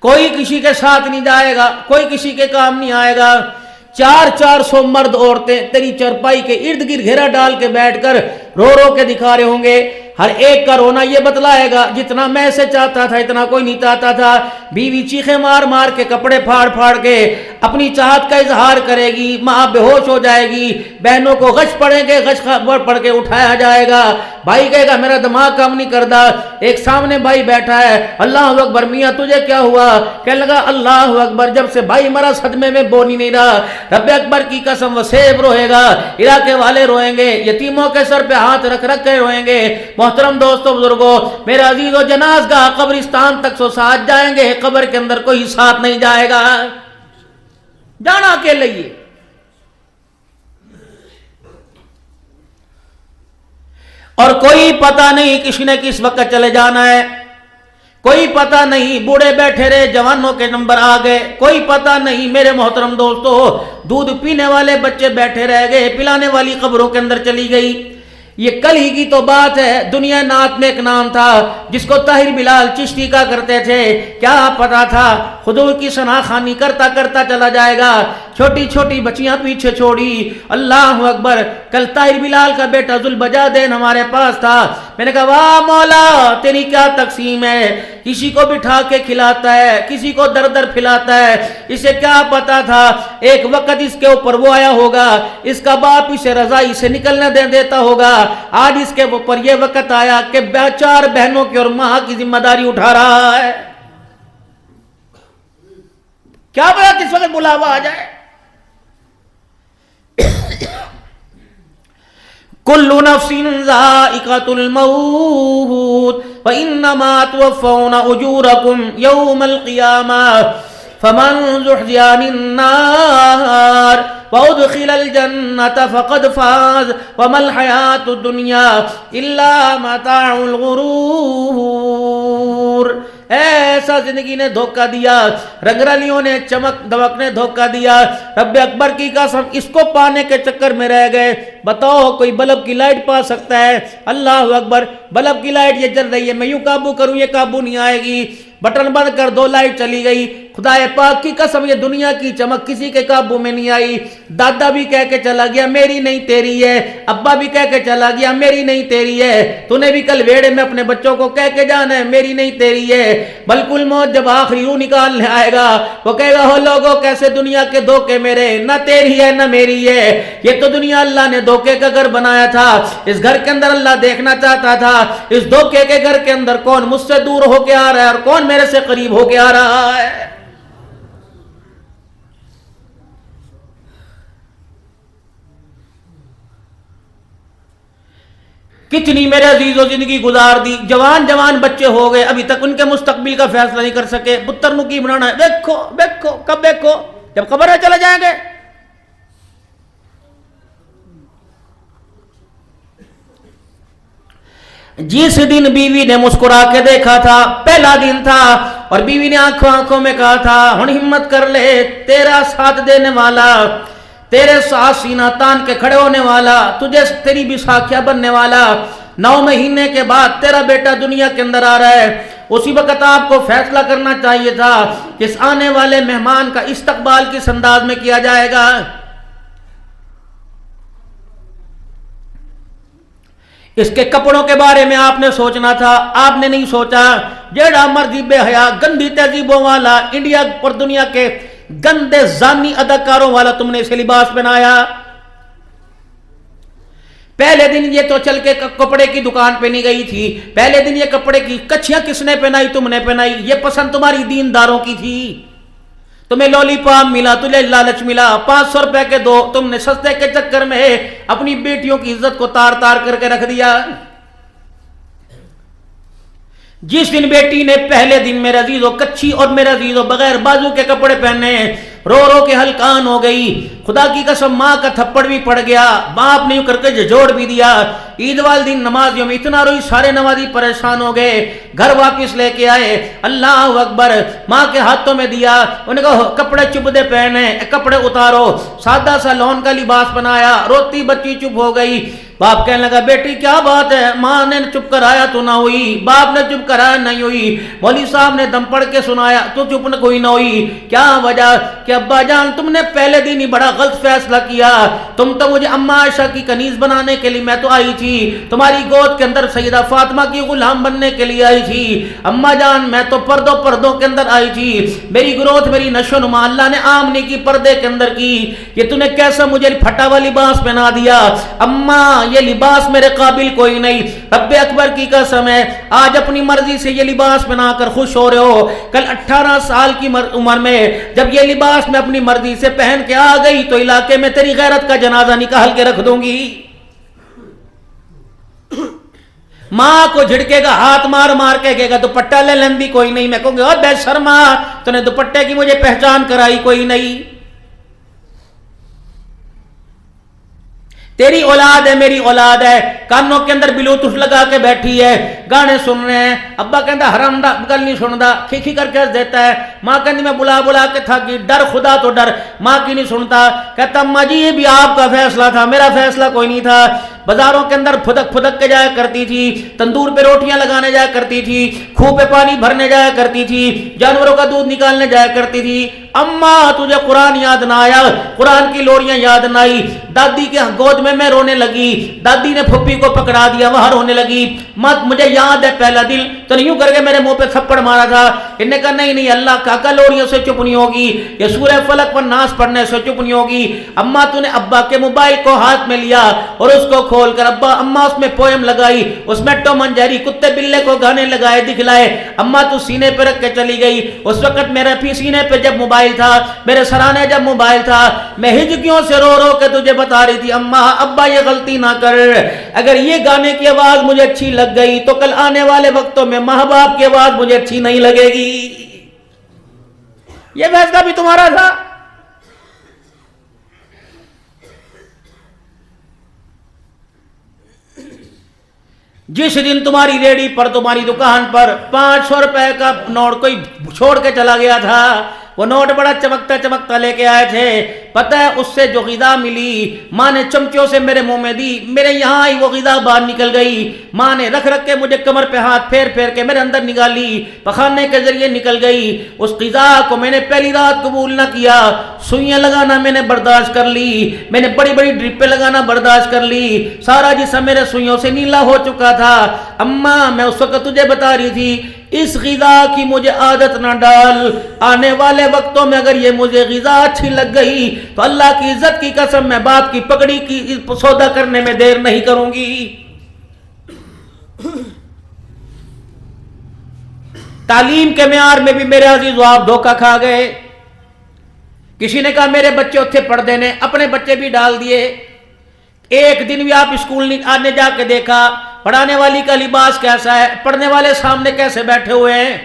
کوئی کسی کے ساتھ نہیں جائے گا، کوئی کسی کے کام نہیں آئے گا۔ 400 مرد عورتیں تیری چرپائی کے ارد گرد گھیرا ڈال کے بیٹھ کر رو رو کے دکھا رہے ہوں گے۔ ہر ایک کا رونا یہ بتلائے گا جتنا میں اسے چاہتا تھا اتنا کوئی نہیں چاہتا تھا۔ بیوی چیخیں مار مار کے کپڑے پھاڑ پھاڑ کے اپنی چاہت کا اظہار کرے گی، ماں بے ہوش ہو جائے گی، بہنوں کو غش پڑیں گے، غش پڑھ کے اٹھایا جائے گا، بھائی کہے گا میرا دماغ کام نہیں کرتا۔ ایک سامنے بھائی بیٹھا ہے، اللہ اکبر، میاں تجھے کیا ہوا؟ کہنے لگا اللہ اکبر، جب سے بھائی مرا صدمے میں بول ہی نہیں رہا، رب اکبر کی قسم وسیب روئے گا، علاقے والے روئیں گے، یتیموں کے سر پہ ہاتھ رکھ رکھ کے روئیں گے۔ محترم دوستو بزرگو، میرے عزیز و جنازگاہ قبرستان تک سو ساتھ جائیں گے، قبر کے اندر کوئی ساتھ نہیں جائے گا، جانا اکیلے ہی۔ اور کوئی پتہ نہیں کسی نے کس وقت چلے جانا ہے، کوئی پتہ نہیں، بوڑھے بیٹھے رہے، جوانوں کے نمبر آ گئے، کوئی پتہ نہیں۔ میرے محترم دوستو، دودھ پینے والے بچے بیٹھے رہ گئے، پلانے والی قبروں کے اندر چلی گئی۔ یہ کل ہی کی تو بات ہے، دنیا نعت میں ایک نام تھا جس کو طاہر بلال چشتی کا کرتے تھے، کیا پتا تھا حضور کی ثناخوانی کرتا کرتا چلا جائے گا، چھوٹی چھوٹی بچیاں پیچھے چھوڑی۔ اللہ اکبر، کل طاہر بلال کا بیٹا ذوالبجادین ہمارے پاس تھا، میں نے کہا واہ مولا تیری کیا تقسیم ہے، کسی کو بٹھا کے کھلاتا ہے، کسی کو در در پھلاتا ہے، اسے کیا پتا تھا ایک وقت اس کے اوپر وہ آیا ہوگا، اس کا باپ اسے رضائی سے نکلنے دے دیتا ہوگا، آج اس کے اوپر یہ وقت آیا کہ 4 بہنوں کی اور ماں کی ذمہ داری اٹھا رہا ہے۔ کیا پتا کس وقت بلاوا آ جائے۔ کل نفس ذائقۃ الموت وانما توفون اجورکم یوم القیامہ فمن زحزح عن النار وادخل الجنة فقد فاز وما الحیاة الدنیا الا متاع الغرور۔ ایسا زندگی نے دھوکہ دیا، رنگرلیوں نے چمک دمک نے دھوکہ دیا، رب اکبر کی قسم اس کو پانے کے چکر میں رہ گئے۔ بتاؤ کوئی بلب کی لائٹ پا سکتا ہے؟ اللہ اکبر، بلب کی لائٹ یہ جل رہی ہے، میں یوں قابو کروں یہ قابو نہیں آئے گی، بٹن بند کر دو لائٹ چلی گئی۔ خدا پاک کی قسم یہ دنیا کی چمک کسی کے قابو میں نہیں آئی۔ دادا بھی کہہ کے چلا گیا میری نہیں تیری ہے، ابا بھی کہہ کے چلا گیا میری نہیں تیری ہے، تو نے بھی کل ویڑے میں اپنے بچوں کو کہہ کے جانا ہے میری نہیں تیری ہے۔ بلکل موت جب آخری روح نکالنے آئے گا وہ کہے گا ہو لوگوں کیسے دنیا کے دھوکے میرے، نہ تیری ہے نہ میری ہے، یہ تو دنیا اللہ نے دھوکے کا گھر بنایا تھا، اس گھر کے اندر اللہ دیکھنا چاہتا تھا اس دھوکے کے گھر کے اندر کون مجھ سے دور ہو کے آ رہا ہے اور کون میرے سے قریب ہو کے آ رہا ہے۔ کتنی میرے عزیزوں زندگی گزار دی، جوان جوان بچے ہو گئے، ابھی تک ان کے مستقبل کا فیصلہ نہیں کر سکے، پتر نو کی بنانا ہے، دیکھو دیکھو کب دیکھو جب قبر میں چلے جائیں گے۔ جس دن بیوی نے مسکرا کے دیکھا تھا پہلا دن تھا، اور بیوی نے آنکھوں آنکھوں میں کہا تھا ہن ہمت کر لے، تیرا ساتھ دینے والا، تیرے ساتھ سینہ تان کے کھڑے ہونے والا، تجھے تیری بھی ساکھیہ بننے والا، 9 مہینے کے بعد تیرا بیٹا دنیا کے اندر آ رہا ہے۔ اسی وقت آپ کو فیصلہ کرنا چاہیے تھا کہ اس آنے والے مہمان کا استقبال کس انداز میں کیا جائے گا۔ اس کے کپڑوں کے بارے میں آپ نے سوچنا تھا، آپ نے نہیں سوچا۔ جیڑا مرضی بے حیا گندی تہذیبوں والا انڈیا پر دنیا کے گندے زانی اداکاروں والا تم نے اسے لباس پہنایا۔ پہلے دن یہ تو چل کے کپڑے کی دکان پہ نہیں گئی تھی، پہلے دن یہ کپڑے کی کچھیاں کس نے پہنائی؟ تم نے پہنائی۔ یہ پسند تمہاری دینداروں کی تھی، تمہیں لولی پاپ ملا، تجھے لالچ ملا، 500 روپے کے دو، تم نے سستے کے چکر میں اپنی بیٹیوں کی عزت کو تار تار کر کے رکھ دیا۔ جس دن بیٹی نے پہلے دن میرے عزیزو کچھی اور میرے عزیزو بغیر بازو کے کپڑے پہنے، رو رو کے ہلکان ہو گئی۔ خدا کی قسم ماں کا تھپڑ بھی پڑ گیا، باپ نے یوں کر کے جوڑ بھی دیا۔ عید والے دن نمازیوں میں اتنا روئی، سارے نمازی پریشان ہو گئے، گھر واپس لے کے آئے، اللہ اکبر، ماں کے ہاتھوں میں دیا، انہیں کہا کپڑے چبدے پہنے، کپڑے اتارو، سادہ سا لون کا لباس بنایا، روتی بچی چپ ہو گئی۔ باپ کہنے لگا بیٹی کیا بات ہے؟ ماں نے چپ کرایا تو نہ ہوئی، باپ نے چپ کرایا نہیں ہوئی، مولوی صاحب نے دم پڑھ کے سنایا تو چپ نہ کوئی نہ ہوئی۔ کیا وجہ کہ ابا جان تم نے پہلے دن ہی بڑا غلط فیصلہ کیا، تم تو مجھے اما عائشہ کی کنیز بنانے کے لیے میں تو آئی تھی، تمہاری گود کے اندر سیدہ فاطمہ کی غلام بننے کے لیے آئی تھی، اما جان میں تو پردوں کے اندر آئی تھی، میری گروتھ میری نشو نما اللہ نے آمنی کی پردے کے اندر کی، کہ تو نے کیسا مجھے پھٹا ہوا لباس پہنا دیا، اما یہ لباس میرے قابل کوئی نہیں، رب اکبر کی قسم ہے آج اپنی مرضی سے یہ لباس پہنا کر خوش ہو رہے ہو، کل 18 سال کی عمر میں جب یہ لباس میں اپنی مرضی سے پہن کے آ گئی تو علاقے میں تیری غیرت کا جنازہ نکال کے رکھ دوں گی۔ ماں کو جھڑکے گا، ہاتھ مار مار کے کہے گا دوپٹہ لے لیں بھی کوئی نہیں، میں کہوں گی اور بے شرما تو نے دوپٹے کی مجھے پہچان کرائی کوئی نہیں، تیری اولاد ہے میری اولاد ہے، کانوں کے اندر بلوٹوتھ لگا کے بیٹھی ہے، گانے سن رہے ہیں، ابا کہتا حرام دا گل نہیں سندا، کھی کر کے دیتا ہے، ماں کہتی میں بلا کے تھا کہ ڈر خدا تو ڈر، ماں کی نہیں سنتا، کہتا اماں جی یہ بھی آپ کا فیصلہ تھا میرا فیصلہ کوئی نہیں تھا، بازاروں کے اندر پھدک کے جایا کرتی تھی، تندور پہ روٹیاں لگانے جایا کرتی تھی، کھو پہ پانی بھرنے جایا کرتی تھی، جانوروں کا دودھ نکالنے جایا کرتی تھی، اماں تجھے قرآن یاد نہ آیا، قرآن کی لوریاں یاد نہ آئی، دادی کے گود میں رونے لگی، دادی نے پھپھی کو پکڑا دیا وہاں رونے لگی، مت مجھے یاد ہے پہلا دل تو یوں کر کے میرے منہ پہ تھپڑ مارا تھا، انہوں نے کہا نہیں اللہ کا لوریوں سے چپ نہیں ہوگی، یہ سورہ فلق پر ناس پڑھنے سے چپ نہیں ہوگی، اماں تو نے ابا کے موبائل کو ہاتھ میں لیا اور اس کو کھول کر اماں اس میں پوئم لگائی، اس میں ٹوم اینڈ جیری کتے بلے کو گانے لگائے دکھلائے، اماں تو سینے پہ رکھ کے چلی گئی، اس وقت میرے پی سینے پہ جب موبائل تھا، میرے سرانے جب موبائل تھا، میں ہجکیوں سے رو کے تجھے بتا رہی تھی اماں ابا یہ غلطی نہ کر، اگر یہ گانے کی آواز مجھے اچھی لگ گئی تو کل آنے والے وقتوں میں ماں باپ کی آواز مجھے اچھی نہیں لگے گی، یہ فیصلہ بھی تمہارا تھا۔ جس دن تمہاری ریڑھی پر تمہاری دکان پر 500 روپے کا نوٹ کوئی چھوڑ کے چلا گیا تھا، وہ نوٹ بڑا چمکتا لے کے آئے تھے، پتہ ہے اس سے جو غذا ملی ماں نے چمچوں سے میرے منہ میں دی، میرے یہاں ہی وہ غذا باہر نکل گئی، ماں نے رکھ کے مجھے کمر پہ ہاتھ پھیر کے میرے اندر نکالی، پخانے کے ذریعے نکل گئی، اس غذا کو میں نے پہلی رات قبول نہ کیا، سوئیاں لگانا میں نے برداشت کر لی، میں نے بڑی ڈرپیں لگانا برداشت کر لی، سارا جسم میرے سوئیوں سے نیلا ہو چکا تھا، اماں میں اس وقت تجھے بتا رہی تھی اس غذا کی مجھے عادت نہ ڈال، آنے والے وقتوں میں اگر یہ مجھے غذا اچھی لگ گئی تو اللہ کی عزت کی قسم میں باپ کی پگڑی کی سودا کرنے میں دیر نہیں کروں گی۔ تعلیم کے معیار میں بھی میرے عزیزو آپ دھوکہ کھا گئے، کسی نے کہا میرے بچے اتھے پڑھ دینے، اپنے بچے بھی ڈال دیے، ایک دن بھی آپ اسکول آنے جا کے دیکھا پڑھانے والی کا لباس کیسا ہے، پڑھنے والے سامنے کیسے بیٹھے ہوئے ہیں،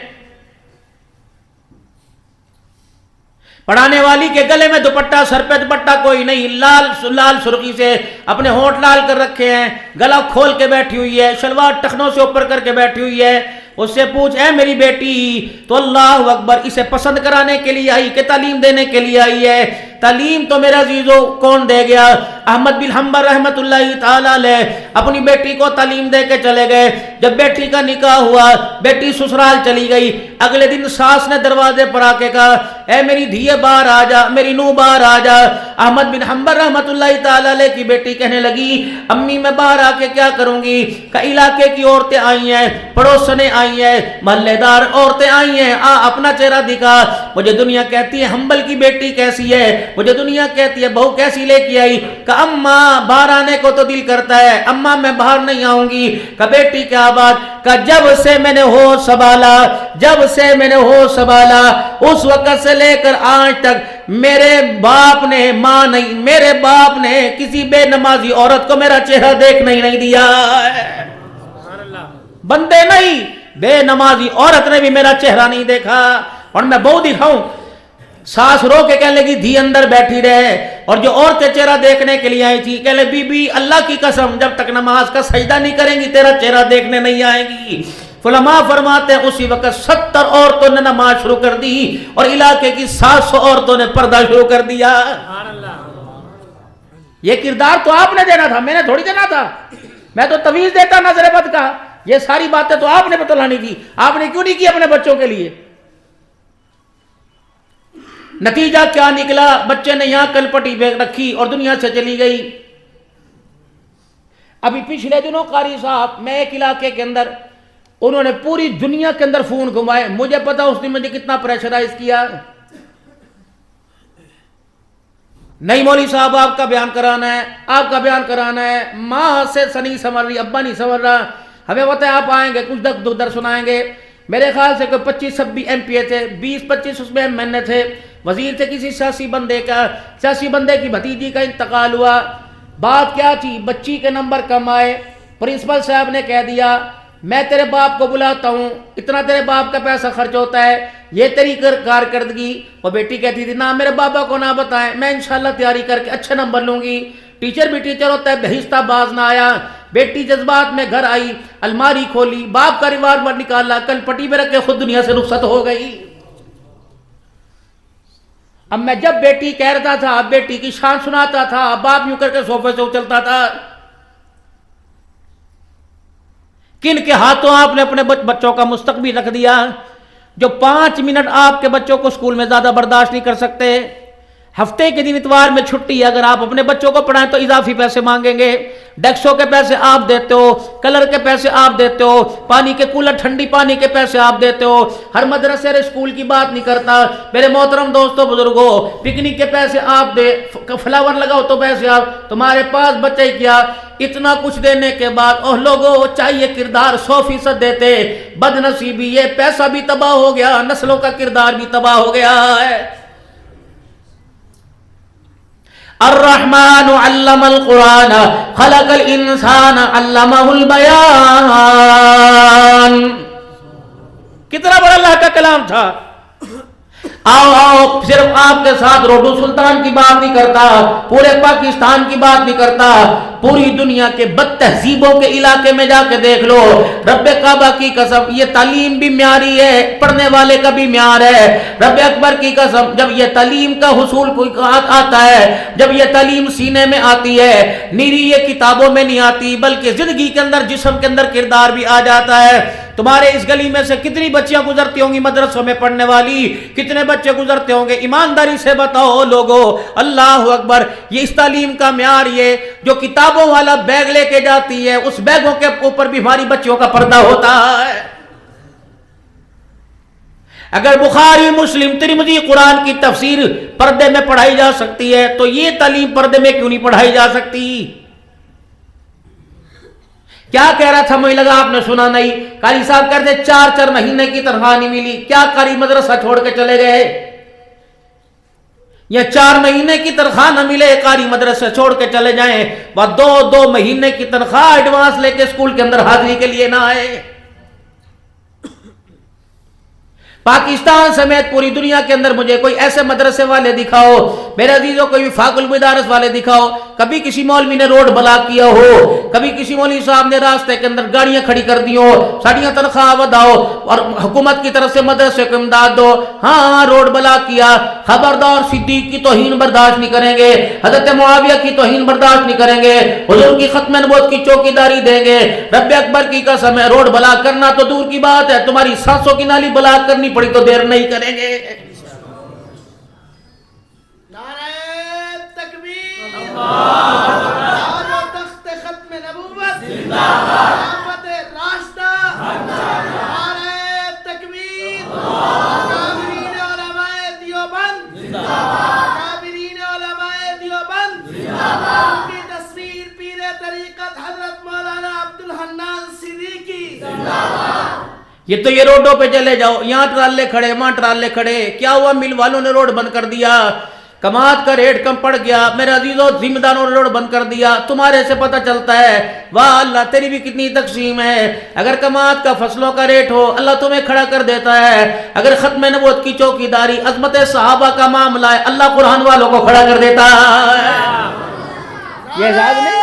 پڑھانے والی کے گلے میں دوپٹہ، سر پہ دوپٹہ کوئی نہیں، لال سرخی سے اپنے ہونٹ لال کر رکھے ہیں، گلا کھول کے بیٹھی ہوئی ہے، شلوار ٹخنوں سے اوپر کر کے بیٹھی ہوئی ہے، اس سے پوچھ اے میری بیٹی تو اللہ اکبر اسے پسند کرانے کے لیے آئی کہ تعلیم دینے کے لیے آئی ہے؟ تعلیم تو میرا عزیزو کون دے گیا؟ احمد بن حنبل رحمت اللہ تعالی علیہ اپنی بیٹی کو تعلیم دے کے چلے گئے، جب بیٹی کا نکاح ہوا بیٹی سسرال چلی گئی، اگلے دن ساس نے دروازے پر آ کے کہا اے میری دھیے باہر آ جا، میری نو باہر آ جا، احمد بن حنبل رحمت اللہ تعالی علیہ کی بیٹی کہنے لگی امی میں باہر آ کے کیا کروں گی، کہ علاقے کی عورتیں آئی ہیں، پڑوسنے آئی ہیں، محلے دار عورتیں آئی ہیں، اپنا چہرہ دکھا، مجھے دنیا کہتی ہے حنبل کی بیٹی کیسی ہے، مجھے دنیا کہتی ہے بہو کیسی لے کے آئی، کہ اماں باہر آنے کو تو دل کرتا ہے، اماں میں باہر نہیں آؤں گی، کہ بیٹی کیا بات، کہ جب سے میں نے ہوش سنبھالا اس وقت سے لے کر آج تک میرے باپ نے، ماں نہیں میرے باپ نے کسی بے نمازی عورت کو میرا چہرہ دیکھنے ہی نہیں دیا ہے، بندے نہیں بے نمازی عورت نے بھی میرا چہرہ نہیں دیکھا، اور میں بہو دکھاؤں، ساس رو کے کہنے لگی دھی اندر بیٹھی رہے، اور جو عورتیں چہرہ دیکھنے کے لیے آئی تھی کہنے لگی بی بی اللہ کی قسم جب تک نماز کا سجدہ نہیں کریں گی تیرا چہرہ دیکھنے نہیں آئے گی، علماء فرماتے ہیں اسی وقت 70 عورتوں نے نماز شروع کر دی اور علاقے کی 700 عورتوں نے پردہ شروع کر دیا، یہ کردار تو آپ نے دینا تھا، میں نے تھوڑی دینا تھا، میں تو تویز دیتا نظر بد کا، یہ ساری باتیں تو آپ نے بتلانی تھی، آپ نے کیوں نہیں کی اپنے بچوں کے لیے؟ نتیجہ کیا نکلا؟ بچے نے یہاں کل پٹی پھینک رکھی اور دنیا سے چلی گئی۔ ابھی پچھلے دنوں قاری صاحب میں ایک علاقے کے اندر، انہوں نے پوری دنیا کے اندر فون گھمائے، مجھے پتا اس نے مجھے کتنا پریشرائز کیا، نہیں مولوی صاحب آپ کا بیان کرانا ہے، آپ کا بیان کرانا ہے، ماں سے نہیں سنور رہی، ابا نہیں سنور رہا، ہمیں پتا ہے آپ آئیں گے کچھ در سنائیں گے۔ میرے خیال سے کوئی 25-26 ایم پی اے تھے، 20-25 اس میں ایم این اے تھے، وزیر تھے، کسی سیاسی بندے کی بھتیجی کا انتقال ہوا۔ بات کیا تھی؟ بچی کے نمبر کم آئے، پرنسپل صاحب نے کہہ دیا میں تیرے باپ کو بلاتا ہوں، اتنا تیرے باپ کا پیسہ خرچ ہوتا ہے، یہ تیری کارکردگی۔ وہ بیٹی کہتی تھی نہ میرے بابا کو نہ بتائیں، میں انشاءاللہ تیاری کر کے اچھے نمبر لوں گی۔ ٹیچر بھی ٹیچر ہوتا ہے، بہشتہ باز نہ آیا۔ بیٹی جذبات میں گھر آئی، الماری کھولی، باپ کا ریوالور نکالا، کل پٹی میں رکھ کے خود دنیا سے رخصت ہو گئی۔ اب میں جب بیٹی کہہ رہا تھا، بیٹی کی شان سناتا تھا، باپ یوں کر کے صوفے سے اچلتا تھا۔ کن کے ہاتھوں آپ نے اپنے بچوں کا مستقبل رکھ دیا؟ جو 5 منٹ آپ کے بچوں کو اسکول میں زیادہ برداشت نہیں کر سکتے۔ ہفتے کے دن اتوار میں چھٹی ہے، اگر آپ اپنے بچوں کو پڑھائیں تو اضافی پیسے مانگیں گے، ڈیکسوں کے پیسے آپ دیتے ہو، کلر کے پیسے آپ دیتے ہو، پانی کے کولر ٹھنڈی پانی کے پیسے آپ دیتے ہو، ہر مدرسے اسکول کی بات نہیں کرتا۔ میرے محترم دوستو بزرگوں، پکنک کے پیسے آپ دے، فلاور لگاؤ تو پیسے آپ، تمہارے پاس بچے کیا؟ اتنا کچھ دینے کے بعد اوہ لوگوں چاہیے کردار 100% دیتے، بد نصیبی یہ پیسہ بھی تباہ ہو گیا، نسلوں کا کردار بھی تباہ ہو گیا ہے۔ الرحمن علم القرآن خلق الانسان علمہ البیان، کتنا بڑا اللہ کا کلام تھا۔ آؤ صرف آپ کے ساتھ روڈو سلطان کی بات نہیں کرتا، پورے پاکستان کی بات نہیں کرتا، پوری دنیا کے بد تہذیبوں کے علاقے میں جا کے دیکھ لو، رب کعبہ کی قسم یہ تعلیم بھی معیاری ہے، پڑھنے والے کا بھی معیار ہے، رب اکبر کی قسم جب یہ تعلیم کا حصول کوئی آتا ہے، جب یہ تعلیم سینے میں آتی ہے، نیری یہ کتابوں میں نہیں آتی بلکہ زندگی کے اندر جسم کے اندر کردار بھی آ جاتا ہے۔ تمہارے اس گلی میں سے کتنی بچیاں گزرتی ہوں گی مدرسوں میں پڑھنے والی، کتنے بچے گزرتے ہوں گے؟ ایمانداری سے بتاؤ لوگوں، اللہ اکبر، یہ اس تعلیم کا معیار یہ جو کتابوں والا بیگ لے کے جاتی ہے، اس بیگوں کے اوپر بھی ہماری بچیوں کا پردہ ہوتا ہے۔ اگر بخاری مسلم ترمذی قرآن کی تفسیر پردے میں پڑھائی جا سکتی ہے تو یہ تعلیم پردے میں کیوں نہیں پڑھائی جا سکتی؟ کیا کہہ رہا تھا مجھے لگا آپ نے سنا نہیں، قاری صاحب کہتے 4 مہینے کی تنخواہ نہیں ملی، کیا قاری مدرسہ چھوڑ کے چلے گئے؟ یا 4 مہینے کی تنخواہ نہ ملے قاری مدرسہ چھوڑ کے چلے جائیں، وہ 2 مہینے کی تنخواہ ایڈوانس لے کے اسکول کے اندر حاضری کے لیے نہ آئے۔ پاکستان سمیت پوری دنیا کے اندر مجھے کوئی ایسے مدرسے والے دکھاؤ میرے عزیزوں، کوئی وفاق المدارس والے دکھاؤ، کبھی کسی مولوی نے روڈ بلاک کیا ہو، کبھی کسی مولوی صاحب نے راستے کے اندر گاڑیاں کھڑی کر دی ہو، ساڑیاں تنخواہ وداؤ اور حکومت کی طرف سے مدرسے کو امداد دو، ہاں روڈ بلاک کیا، خبردار صدیق کی توہین برداشت نہیں کریں گے، حضرت معاویہ کی توہین برداشت نہیں کریں گے، حضور کی ختم نبوت کی چوکیداری دیں گے، رب اکبر کی قسم ہے روڈ بلاک کرنا تو دور کی بات ہے، تمہاری سانسوں کی نالی بلاک کرنی پڑی تو دیر نہیں کریں گے۔ نعرہ تکبیر، تاج و تخت ختم نبوت، خلافت راشدہ، نعرہ تکبیر، اکابرین علماء دیوبند، اکابرین علماء دیوبند، ان کی تصویر پیر طریقت حضرت مولانا عبدالحنان صدیقی، یہ تو یہ روڈوں پہ چلے جاؤ، یہاں ٹرالے کھڑے، وہاں ٹرالے کھڑے، کیا ہوا؟ مل والوں نے روڈ بند کر دیا، کماد کا ریٹ کم پڑ گیا، میرے عزیزوں ذمہ داروں نے روڈ بند کر دیا، تمہارے سے پتہ چلتا ہے واہ اللہ تیری بھی کتنی تقسیم ہے۔ اگر کماد کا فصلوں کا ریٹ ہو اللہ تمہیں کھڑا کر دیتا ہے، اگر ختم نبوت کی چوکیداری عظمت صحابہ کا معاملہ ہے اللہ قرآن والوں کو کھڑا کر دیتا ہے۔ یہ اعزاز نہیں؟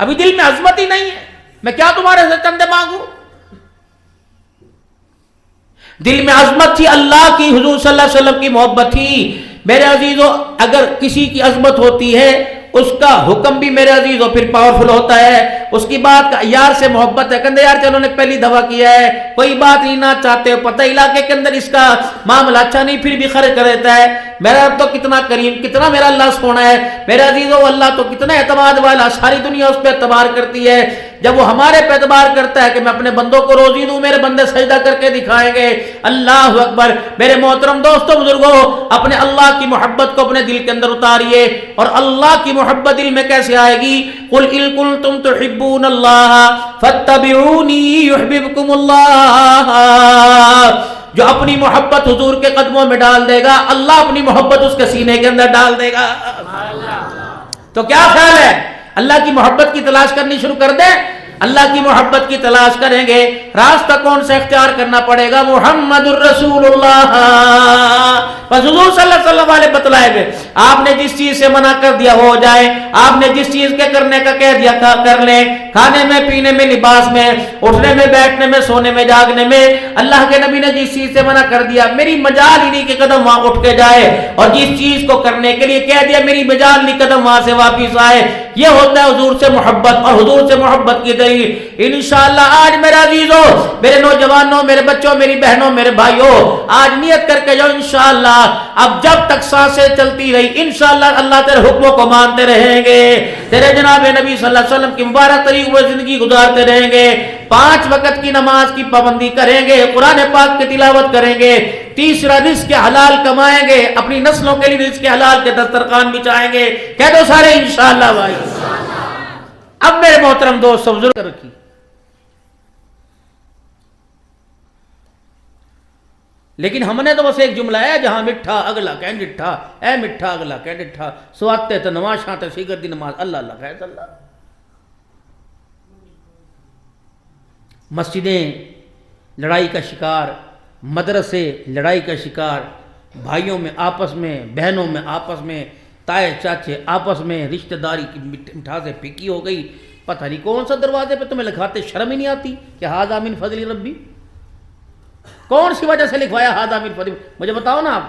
ابھی دل میں عظمت ہی نہیں ہے، میں کیا تمہارے سے چندے مانگوں؟ دل میں عظمت تھی، اللہ کی، حضور صلی اللہ علیہ وسلم کی محبت تھی۔ میرے عزیزو، اگر کسی کی عظمت ہوتی ہے اس کا حکم بھی میرے عزیزو پھر پاورفل ہوتا ہے، اس کی بات کا یار سے محبت ہے، کہندے یار چلو نے پہلی دفعہ کیا ہے، کوئی بات نہیں نہ چاہتے ہو، پتہ علاقے کے اندر اس کا معاملہ اچھا نہیں، پھر بھی خرچ کر دیتا ہے۔ میرا رب تو کتنا کریم، کتنا میرا اللہ سونا ہے، میرے عزیزو اللہ تو کتنا اعتماد والا، ساری دنیا اس پہ اعتبار کرتی ہے۔ جب وہ ہمارے پہ اعتبار کرتا ہے کہ میں اپنے بندوں کو روزی دوں، میرے بندے سجدہ کر کے دکھائیں گے۔ اللہ اکبر۔ میرے محترم دوستو بزرگوں، اپنے اللہ کی محبت کو اپنے دل کے اندر اتاریے، اور اللہ کی محبت دل میں کیسے آئے گی؟ قل ان کنتم تحبون اللہ فاتبعونی یحببکم اللہ۔ جو اپنی محبت حضور کے قدموں میں ڈال دے گا، اللہ اپنی محبت اس کے سینے کے اندر ڈال دے گا۔ تو کیا خیال ہے، اللہ کی محبت کی تلاش کرنی شروع کر دیں؟ اللہ کی محبت کی تلاش کریں گے، راستہ کون سا اختیار کرنا پڑے گا؟ محمد الرسول اللہ۔ بس حضور صلی اللہ علیہ وسلم والے بتلائے ہوئے، آپ نے جس چیز سے منع کر دیا ہو جائے، آپ نے جس چیز کے کرنے کا کہہ دیا کر لیں، کھانے میں، پینے میں، لباس میں، اٹھنے میں، بیٹھنے میں، سونے میں، جاگنے میں۔ اللہ کے نبی نے جس چیز سے منع کر دیا، میری مجال ہی نہیں کہ قدم وہاں اٹھ کے جائے، اور جس چیز کو کرنے کے لیے کہہ دیا، میری مجال نہیں قدم وہاں سے واپس آئے۔ یہ ہوتا ہے حضور سے محبت، اور حضور سے محبت کی دلیل انشاءاللہ آج میرے عزیزوں، میرے نوجوانوں، میرے بچوں، میری بہنوں، میرے بھائیوں، آج نیت کر کے جاؤ انشاءاللہ، اب جب تک سانسیں چلتی رہی انشاءاللہ اللہ تیرے حکموں کو مانتے رہیں گے، تیرے جناب نبی صلی اللہ علیہ وسلم کی مبارک طریقے پر زندگی گزارتے رہیں گے، 5 وقت کی نماز کی پابندی کریں گے، قرآن پاک کی تلاوت کریں گے، تیسرا رزق کے حلال کمائیں گے، اپنی نسلوں کے لیے رزق کے حلال کے دسترخوان بچھائیں گے۔ کہہ دو سارے انشاءاللہ بھائی۔ اب میرے محترم دوست بزرگ رکھی، لیکن ہم نے تو بس ایک جملہ ہے، جہاں مٹھا اگلا کہ ڈٹھا، اے مٹھا اگلا کہ ڈٹھا، سواتے تو نماز شانتے سیگر دی نماز، اللہ اللہ خیر اللہ۔ مسجدیں لڑائی کا شکار، مدرسے لڑائی کا شکار، بھائیوں میں آپس میں، بہنوں میں آپس میں، تائے چاچے آپس میں، رشتہ داری کی مٹھاسیں پھیکی ہو گئی۔ پتہ نہیں کون سا دروازے پہ تمہیں لکھاتے، شرم ہی نہیں آتی کہ ھذا من فضل ربی؟ کون سی وجہ سے لکھوایا ھذا من فضل؟ مجھے بتاؤ نا آپ۔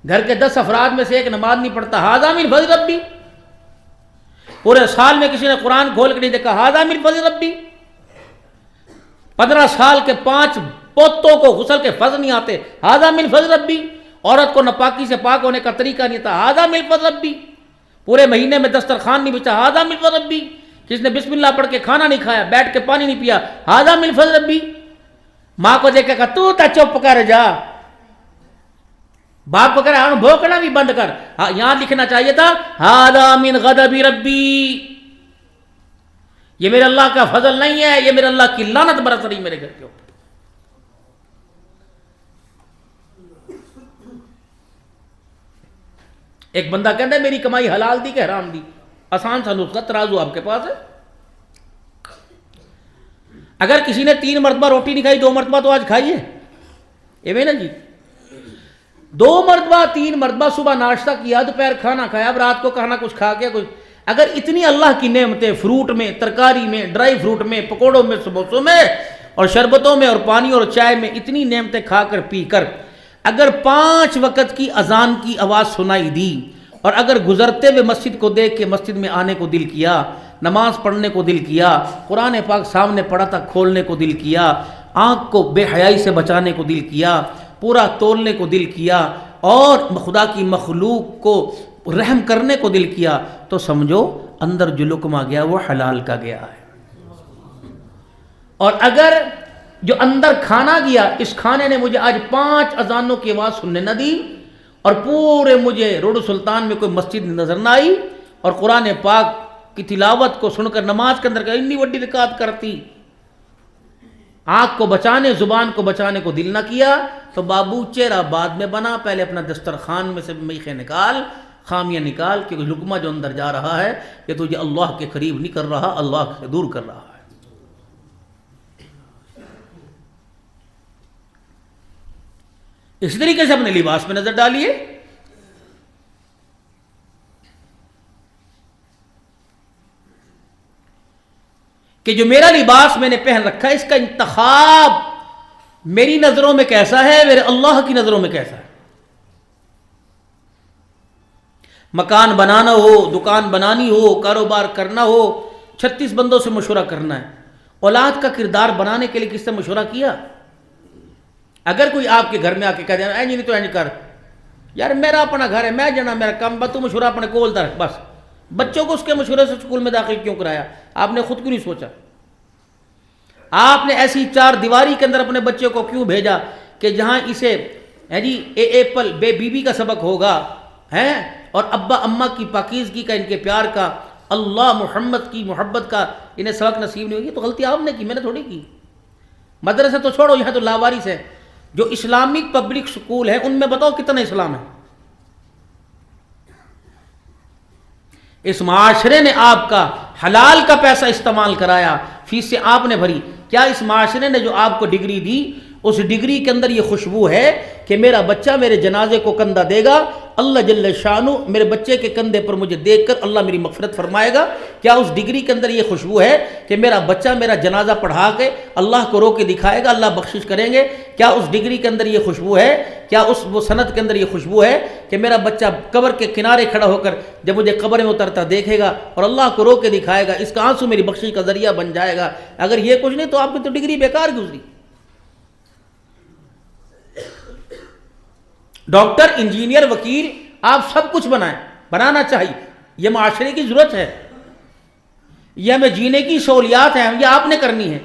گھر کے 10 افراد میں سے ایک نماز نہیں پڑھتا، ھذا من فضل ربی؟ پورے سال میں کسی نے قرآن کھول کے نہیں دیکھا، ھذا من فضل ربی؟ 15 سال کے 5 پوتوں کو غسل کے فرض نہیں آتے، ھذا من فضل ربی؟ عورت کو ناپاکی سے پاک ہونے کا طریقہ نہیں تھا، ھذا من فضل ربی؟ پورے مہینے میں دسترخوان نہیں بچا، ھذا من فضل ربی؟ کس نے بسم اللہ پڑھ کے کھانا نہیں کھایا، بیٹھ کے پانی نہیں پیا، ھذا من فضل ربی؟ ماں کو دیکھ کے کہا تو تا چپ کر جا، باپ کو کہہ رہا ہے بھوکنا بھی بند کر، یہاں لکھنا چاہیے تھا ھذا من غضب ربی، یہ میرے اللہ کا فضل نہیں ہے، یہ میرے اللہ کی لعنت برس رہی میرے گھر کے اوپر۔ ایک بندہ کہتا ہے میری کمائی حلال دی کہ حرام دی؟ آسان سا نسخہ، ترازو آپ کے پاس ہے۔ اگر کسی نے 3 مرتبہ روٹی نہیں کھائی، 2 مرتبہ تو آج کھائیے، یہ نا جی، 2 مرتبہ 3 مرتبہ صبح ناشتہ کیا، دوپہر کھانا کھایا، اب رات کو کھانا کچھ کھا کے کچھ، اگر اتنی اللہ کی نعمتیں فروٹ میں، ترکاری میں، ڈرائی فروٹ میں، پکوڑوں میں، سموسوں میں، اور شربتوں میں، اور پانی اور چائے میں، اتنی نعمتیں کھا کر پی کر اگر 5 وقت کی اذان کی آواز سنائی دی، اور اگر گزرتے ہوئے مسجد کو دیکھ کے مسجد میں آنے کو دل کیا، نماز پڑھنے کو دل کیا، قرآن پاک سامنے پڑھا تھا کھولنے کو دل کیا، آنکھ کو بے حیائی سے بچانے کو دل کیا، پورا تولنے کو دل کیا، اور خدا کی مخلوق کو رحم کرنے کو دل کیا، تو سمجھو اندر جو لقمہ گیا وہ حلال کا گیا ہے۔ اور اگر جو اندر کھانا گیا، اس کھانے نے مجھے آج 5 اذانوں کی آواز سننے نہ دی، اور پورے مجھے روڈ سلطان میں کوئی مسجد نظر نہ آئی، اور قرآن پاک کی تلاوت کو سن کر نماز کے اندر اتنی بڑی رکعت کرتی، آنکھ کو بچانے، زبان کو بچانے کو دل نہ کیا، تو بابو چہرہ بعد میں بنا، پہلے اپنا دسترخوان میں سے میخیں نکال، خامیاں نکال، کیونکہ لقمہ جو اندر جا رہا ہے یہ تجھے اللہ کے قریب نہیں کر رہا، اللہ سے دور کر رہا ہے۔ اس طریقے سے اپنے لباس میں نظر ڈالیے۔ کہ جو میرا لباس میں نے پہن رکھا ہے اس کا انتخاب میری نظروں میں کیسا ہے، میرے اللہ کی نظروں میں کیسا ہے. مکان بنانا ہو، دکان بنانی ہو، کاروبار کرنا ہو، 36 بندوں سے مشورہ کرنا ہے. اولاد کا کردار بنانے کے لیے کس سے مشورہ کیا؟ اگر کوئی آپ کے گھر میں آ کے کہہ دے اے نہیں تو اینج کر، یار میرا اپنا گھر ہے، میں جانا میرا کام، بس تو مشورہ اپنے کول رکھ. بس بچوں کو اس کے مشورے سے اسکول میں داخل کیوں کرایا؟ آپ نے خود کیوں نہیں سوچا؟ آپ نے ایسی 4 دیواری کے اندر اپنے بچے کو کیوں بھیجا کہ جہاں اسے ایپل بی بی کا سبق ہوگا اور ابا اماں کی پاکیزگی کا، ان کے پیار کا، اللہ محمد کی محبت کا انہیں سبق نصیب نہیں ہوگی؟ تو غلطی آپ نے کی، میں نے تھوڑی کی. مدرسہ تو چھوڑو، یہاں تو لاوارث ہے. جو اسلامک پبلک سکول ہے ان میں بتاؤ کتنا اسلام ہے؟ اس معاشرے نے آپ کا حلال کا پیسہ استعمال کرایا، فیسیں آپ نے بھری. کیا اس معاشرے نے جو آپ کو ڈگری دی اس ڈگری کے اندر یہ خوشبو ہے کہ میرا بچہ میرے جنازے کو کندھا دے گا، اللہ جل شانہ میرے بچے کے کندھے پر مجھے دیکھ کر اللہ میری مغفرت فرمائے گا؟ کیا اس ڈگری کے اندر یہ خوشبو ہے کہ میرا بچہ میرا جنازہ پڑھا کے اللہ کو رو کے دکھائے گا، اللہ بخشش کریں گے؟ کیا اس ڈگری کے اندر یہ خوشبو ہے، کیا وہ سند کے اندر یہ خوشبو ہے کہ میرا بچہ قبر کے کنارے کھڑا ہو کر جب مجھے قبر میں اترتا دیکھے گا اور اللہ کو رو کے دکھائے گا، اس کا آنسو میری بخشش کا ذریعہ بن جائے گا؟ اگر یہ کچھ نہیں تو آپ کی تو ڈگری بیکار گزری. ڈاکٹر، انجینئر، وکیل، آپ سب کچھ بنانا چاہیے، یہ معاشرے کی ضرورت ہے، یہ ہمیں جینے کی سہولیات ہیں، یہ آپ نے کرنی ہے.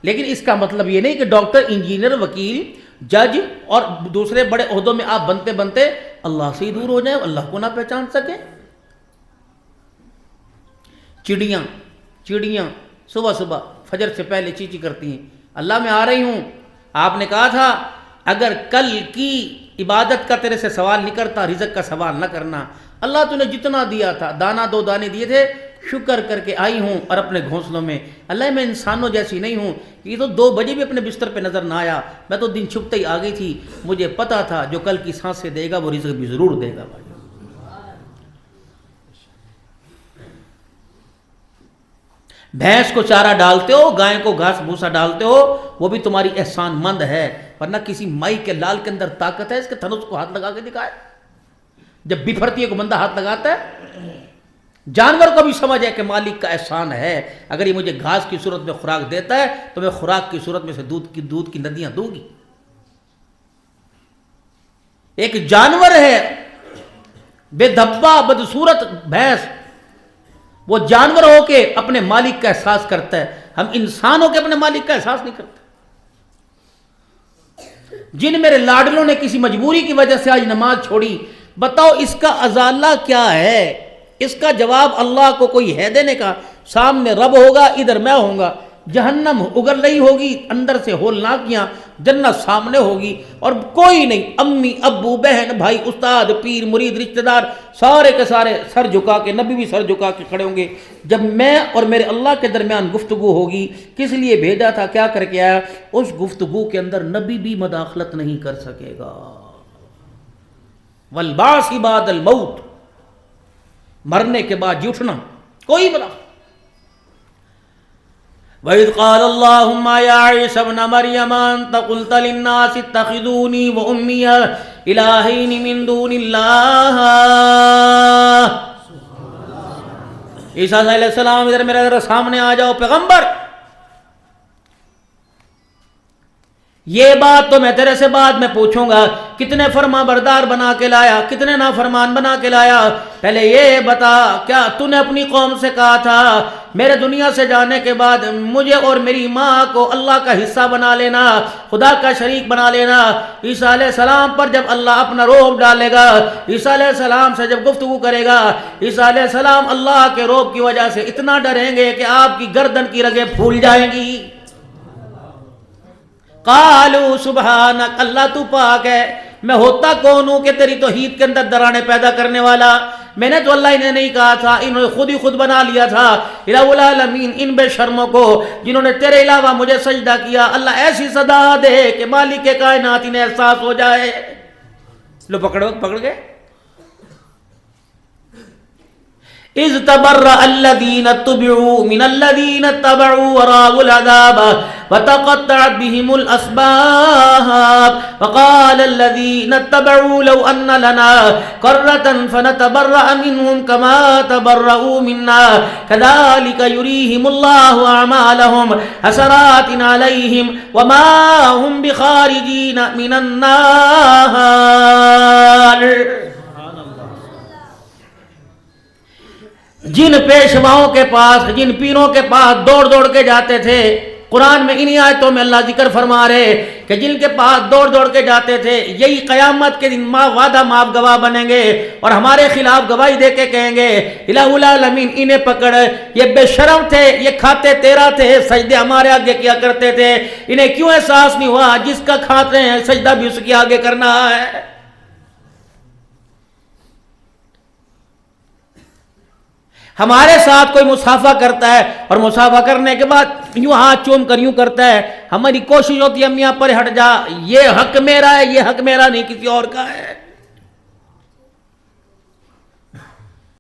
لیکن اس کا مطلب یہ نہیں کہ ڈاکٹر، انجینئر، وکیل، جج اور دوسرے بڑے عہدوں میں آپ بنتے بنتے اللہ سے ہی دور ہو جائیں، اللہ کو نہ پہچان سکیں. چڑیاں صبح صبح فجر سے پہلے چیچی کرتی ہیں، اللہ میں آ رہی ہوں. آپ نے کہا تھا اگر کل کی عبادت کا تیرے سے سوال نہیں کرتا، رزق کا سوال نہ کرنا. اللہ تو نے جتنا دیا تھا، دانا 2 دانے دیے تھے، شکر کر کے آئی ہوں اور اپنے گھونسلوں میں. اللہ میں انسانوں جیسی نہیں ہوں، یہ تو 2 بجے بھی اپنے بستر پہ نظر نہ آیا، میں تو دن چھپتے ہی آ گئی تھی. مجھے پتا تھا جو کل کی سانسیں دے گا وہ رزق بھی ضرور دے گا. بھائی بھینس کو چارہ ڈالتے ہو، گائے کو گھاس بھوسا ڈالتے ہو، وہ بھی تمہاری احسان مند ہے. ورنہ کسی مائی کے لال کے اندر طاقت ہے، اس کے تھنس کو ہاتھ لگا کے دکھائے. جب بفرتی ہے کو بندہ ہاتھ لگاتا ہے. جانور کو بھی سمجھ ہے کہ مالک کا احسان ہے، اگر یہ مجھے گھاس کی صورت میں خوراک دیتا ہے تو میں خوراک کی صورت میں سے دودھ کی ندیاں دوں گی. ایک جانور ہے بے دھبا بدصورت بھینس، وہ جانور ہو کے اپنے مالک کا احساس کرتا ہے. ہم انسان ہو کے اپنے مالک کا احساس نہیں کرتے. جن میرے لاڈلوں نے کسی مجبوری کی وجہ سے آج نماز چھوڑی، بتاؤ اس کا ازالہ کیا ہے؟ اس کا جواب اللہ کو کوئی ہے دینے کا؟ سامنے رب ہوگا، ادھر میں ہوں گا. جہنم اگر رہی ہوگی اندر سے ہولناکیاں، جنت سامنے ہوگی اور کوئی نہیں. امی ابو بہن بھائی استاد پیر مرید رشتہ دار سارے کے سارے سر جھکا کے، نبی بھی سر جھکا کے کھڑے ہوں گے. جب میں اور میرے اللہ کے درمیان گفتگو ہوگی، کس لیے بھیجا تھا، کیا کر کے آیا، اس گفتگو کے اندر نبی بھی مداخلت نہیں کر سکے گا. والبعث بعد الموت، مرنے کے بعد جی اٹھنا، کوئی مداخلت. وَإِذْ قَالَ اللَّهُمَّ يَا عِيسَى ابْنَ مَرْيَمَ أَنْتَ قُلْتَ لِلنَّاسِ اتَّخِذُونِي وَأُمِّيَ إِلَٰهَيْنِ مِن دُونِ اللَّهِ. عیسیٰ علیہ السلام ادھر میرے سامنے آ جاؤ پیغمبر، یہ بات تو میں تیرے سے بعد میں پوچھوں گا، کتنے فرما بردار بنا کے لایا، کتنے نافرمان بنا کے لایا. پہلے یہ بتا، کیا تو نے اپنی قوم سے کہا تھا میرے دنیا سے جانے کے بعد مجھے اور میری ماں کو اللہ کا حصہ بنا لینا، خدا کا شریک بنا لینا؟ عیسیٰ علیہ السلام پر جب اللہ اپنا روب ڈالے گا، عیسیٰ علیہ السلام سے جب گفتگو کرے گا، عیسیٰ علیہ السلام اللہ کے روب کی وجہ سے اتنا ڈریں گے کہ آپ کی گردن کی رگیں پھول جائیں گی. قالوا سبحانک، اللہ تو پاک ہے، میں ہوتا کون ہوں کہ تیری توحید کے اندر درانے پیدا کرنے والا؟ میں نے تو اللہ انہیں نہیں کہا تھا، انہوں نے خود ہی خود بنا لیا تھا. الہ العالمین، ان بے شرموں کو جنہوں نے تیرے علاوہ مجھے سجدہ کیا، اللہ ایسی صدا دے کہ مالک کائنات انہیں احساس ہو جائے. لو پکڑ گئے. اذ تبرأ الذين اتبعوا من الذين اتبعوا ورأوا العذاب وتقطعت بهم الأسباب وقال الذين اتبعوا لو أن لنا كرة فنتبرأ منهم كما تبرؤوا منا كذلك يريهم الله أعمالهم حسرات عليهم وما هم بخارجين من النار. جن پیشواؤں کے پاس، جن پیروں کے پاس دوڑ دوڑ کے جاتے تھے، قرآن میں انہی آیتوں میں اللہ ذکر فرما رہے کہ جن کے پاس دوڑ دوڑ کے جاتے تھے، یہی قیامت کے دن وعدہ معاف گواہ بنیں گے اور ہمارے خلاف گواہی دے کے کہیں گے الہ العالمین انہیں پکڑ، یہ بے شرم تھے، یہ کھاتے تیرا تھے، سجدے ہمارے آگے کیا کرتے تھے، انہیں کیوں احساس نہیں ہوا جس کا کھاتے ہیں سجدہ بھی اس کے آگے کرنا ہے. ہمارے ساتھ کوئی مصافحہ کرتا ہے اور مصافحہ کرنے کے بعد یوں ہاتھ چوم کر یوں کرتا ہے، ہماری کوشش ہوتی ہے میاں پر ہٹ جا، یہ حق میرا ہے، یہ حق میرا نہیں کسی اور کا ہے.